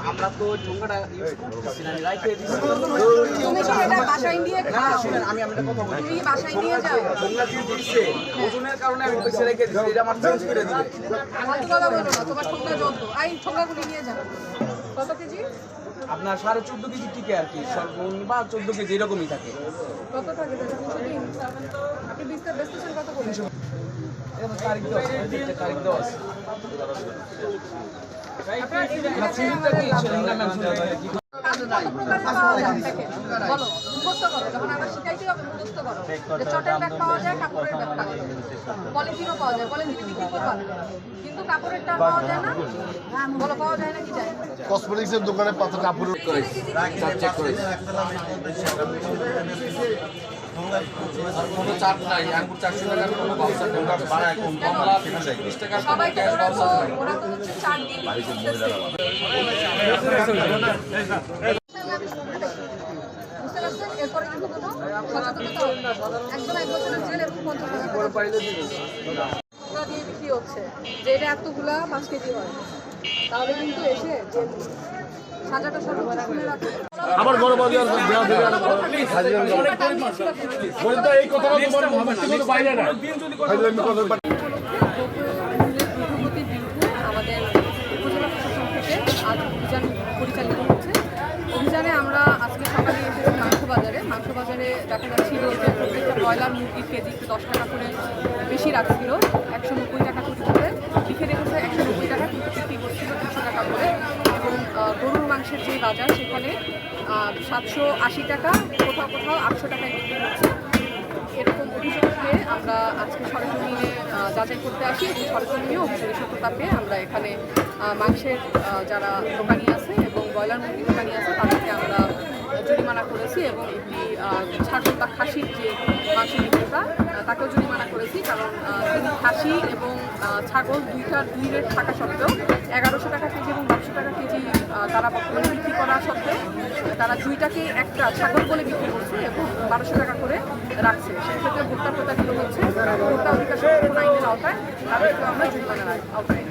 আমরা তো ঠোঙ্গাটা ইউজ করতেছি না, রাইখে দিছি। তুমি কি এটা বাসায় নিয়ে খাও? শুনেন, আমি একটা কথা বলি। তুমি বাসায় নিয়ে যাও? ঠোঙ্গা দিয়ে দিচ্ছে, ওজনের কারণে আমি পয়সা রেখে দিচ্ছি, এটা আমার চেঞ্জ করে দিবে। ফালতু কথা বলো না, তোমার ঠোঙ্গা যত। এই ঠোঙ্গাগুলি নিয়ে যাও। কত কেজি? আপনার 14.5 কেজি টিকে আর কি, সর্বনিম্ন বা 14 কেজি এরকমই থাকে। কত থাকে? 303। আপনি বেচতেছেন কত করে? এটা তারিখ দেওয়া আছে, তারিখ দেওয়া আছে। আপনার এই বলো, মুখস্থ করো। যখন আমরা শিখাইতে হবে মুখস্থ করো। যে চটের ব্যাগ পাওয়া যায়, কাপড়ের ব্যাগ পাওয়া যায়, পলিথিনও পাওয়া যায়, পলিথিন বিক্রি করবা, কিন্তু কাপড়েরটা পাওয়া যায় না। বলো, পাওয়া যায় না কি যায়? কসমেটিক্সের দোকানে পাতা কাপড় চেক করে কোনো চার্জ নাই, আঙ্গুর 400 টাকার কোনো বাউচার ঢোকা বাড়ায় কমলা 30 টাকা সবাই ক্যাশ বাউচার নাই। ওরা তো হচ্ছে চার দিয়ে বিক্রি করতেছে। বুঝতে পারছেন? এরপরে কিন্তু কোনো সচেতনতা, একদম 1 বছরের জেল এবং 50,000 টাকা দিয়ে বিক্রি হচ্ছে। যে এটা এতগুলা 5 কেজি হয়, তাহলে কিন্তু এসে যে সাজাটা সর্বোচ্চ শুনে রাখে। আবার গণবাজার এই কথাটা তোমার ব্যক্তিগত বাইরে না। আমাদের উপজেলা প্রশাসন থেকে আজ অভিযান পরিচালিত হচ্ছে। অভিযানে আমরা আজকে সকালে এসেছি মাংস বাজারে। মাংস বাজারে দেখা যাচ্ছিল যে প্রত্যেকটা ব্রয়লার মুরগির কেজি একটু 10 টাকা করে বেশি রাখছিল, 190 টাকা করে লিখে রেখেছে, 190 টাকা কিন্তু বিক্রি করছিল 200 টাকা করে। এবং গরুর মাংসের যে বাজার সেখানে 780 টাকা, কোথাও কোথাও 800 টাকায় বিক্রি হচ্ছে। এরকম অভিযোগ পেয়ে আমরা আজকে সরেজমিনে যাচাই করতে আসি এবং সরেজমিনেও অভিযোগের সত্যতা পেয়ে আমরা এখানে মাংসের যারা দোকানি আছে এবং ব্রয়লার মুরগির দোকানি আছে তাদেরকে আমরা জরিমানা করেছি এবং একটি ছাগল বা খাসির যে মাংস বিক্রেতা তাকেও জরিমানা করেছি। কারণ তিনি খাসি এবং ছাগল দুই রেট থাকা সত্ত্বেও 1100 টাকা কেজি এবং 1200 টাকা কেজি তারা বর্তমানে বিক্রি করা সত্ত্বেও তারা দুইটাকে একটা ছাগল বলে বিক্রি করছে এবং 1200 টাকা করে রাখছে। সেক্ষেত্রে ভোক্তা প্রতারিত হচ্ছে। ভোক্তা অধিকার সংরক্ষণ আইনের আওতায় তাদেরকে আমরা জরিমানার আওতায়